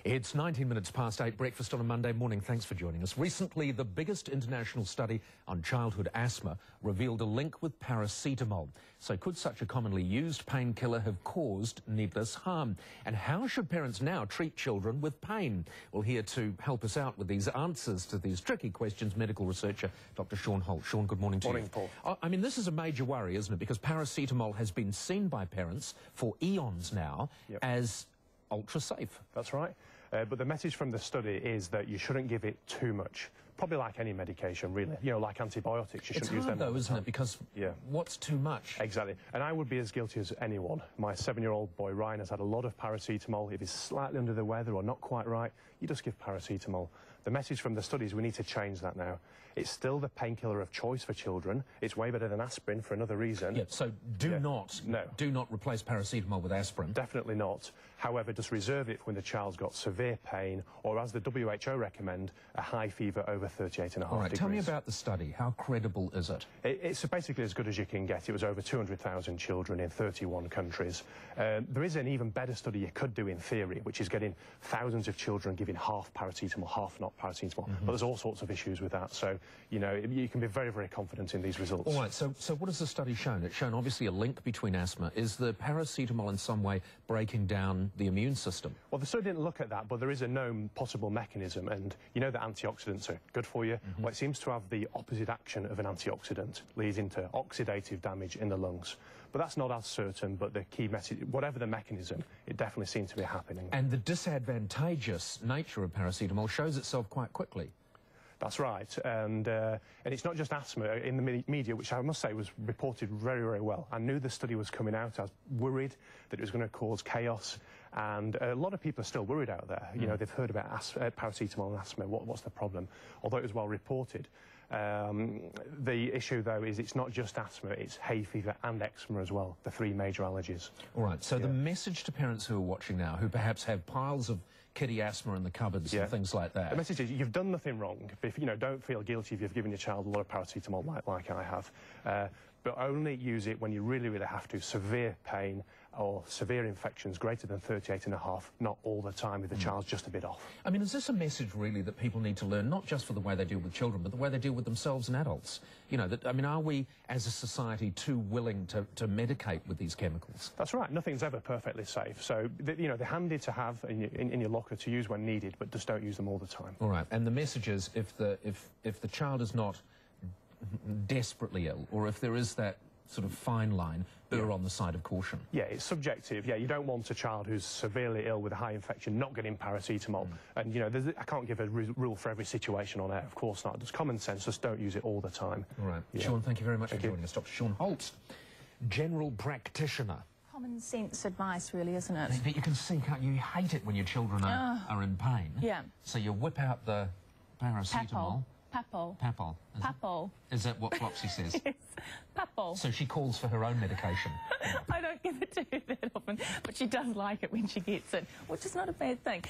It's 19 minutes past 8, breakfast on a Monday morning. Thanks for joining us. Recently, the biggest international study on childhood asthma revealed a link with paracetamol. So could such a commonly used painkiller have caused needless harm? And how should parents now treat children with pain? Well, here to help us out with these answers to these tricky questions, medical researcher Dr. Shaun Holt. Shaun, good morning to you. Morning, Paul. I mean, this is a major worry, isn't it? Because paracetamol has been seen by parents for eons now as ultra safe. That's right. But the message from the study is that you shouldn't give it too much. Probably like any medication, really. You know, like antibiotics, you shouldn't use them. It's hard, though, isn't it? Because what's too much? Exactly. And I would be as guilty as anyone. My 7-year-old boy, Ryan, has had a lot of paracetamol. If he's slightly under the weather or not quite right, you just give paracetamol. The message from the study is we need to change that now. It's still the painkiller of choice for children. It's way better than aspirin for another reason. Yeah, so do not replace paracetamol with aspirin. Definitely not. However, just reserve it for when the child's got severe pain, or as the WHO recommend, a high fever over 38.5 degrees. All right, tell me about the study. How credible is it? It's basically as good as you can get. It was over 200,000 children in 31 countries. There is an even better study you could do in theory, which is getting thousands of children giving half paracetamol, half not paracetamol. But there's all sorts of issues with that. So, you know, you can be very, very confident in these results. All right, so what has the study shown? It's shown obviously a link between asthma. Is the paracetamol in some way breaking down the immune system? Well, the study didn't look at that, but there is a known possible mechanism. And you know that antioxidants are good for you. Well, it seems to have the opposite action of an antioxidant, leading to oxidative damage in the lungs. But that's not as certain, but the key message, whatever the mechanism, it definitely seems to be happening. And the disadvantageous nature of paracetamol shows itself quite quickly. That's right, and it's not just asthma. In the media, which I must say was reported very, very well. I knew the study was coming out. I was worried that it was going to cause chaos, and a lot of people are still worried out there. You know, they've heard about paracetamol and asthma. What's the problem? Although it was well reported. The issue, though, is it's not just asthma, it's hay fever and eczema as well, the three major allergies. All right, so the message to parents who are watching now, who perhaps have piles of kiddie asthma in the cupboards and things like that. The message is you've done nothing wrong. If, you know, don't feel guilty if you've given your child a lot of paracetamol like I have. But only use it when you really, really have to. Severe pain or severe infections greater than 38.5, not all the time if the child's just a bit off. I mean, is this a message really that people need to learn, not just for the way they deal with children, but the way they deal with themselves and adults? You know, that, I mean, are we as a society too willing to medicate with these chemicals? That's right. Nothing's ever perfectly safe. So, you know, they're handy to have in your locker to use when needed, but just don't use them all the time. All right. And the message is if the child is not desperately ill, or if there is that sort of fine line, err on the side of caution. Yeah, it's subjective. Yeah, you don't want a child who's severely ill with a high infection not getting paracetamol. And, you know, I can't give a rule for every situation on air, of course not. There's common sense, just don't use it all the time. All right. Shaun, thank you very much for joining us. Dr. Shaun Holt, general practitioner. Common sense advice, really, isn't it? But you can see, can't you? You hate it when your children are in pain. Yeah. So you whip out the paracetamol. Papol. Is that what Flopsy says? Yes, Papol. So she calls for her own medication. I don't give it to her that often, but she does like it when she gets it, which is not a bad thing.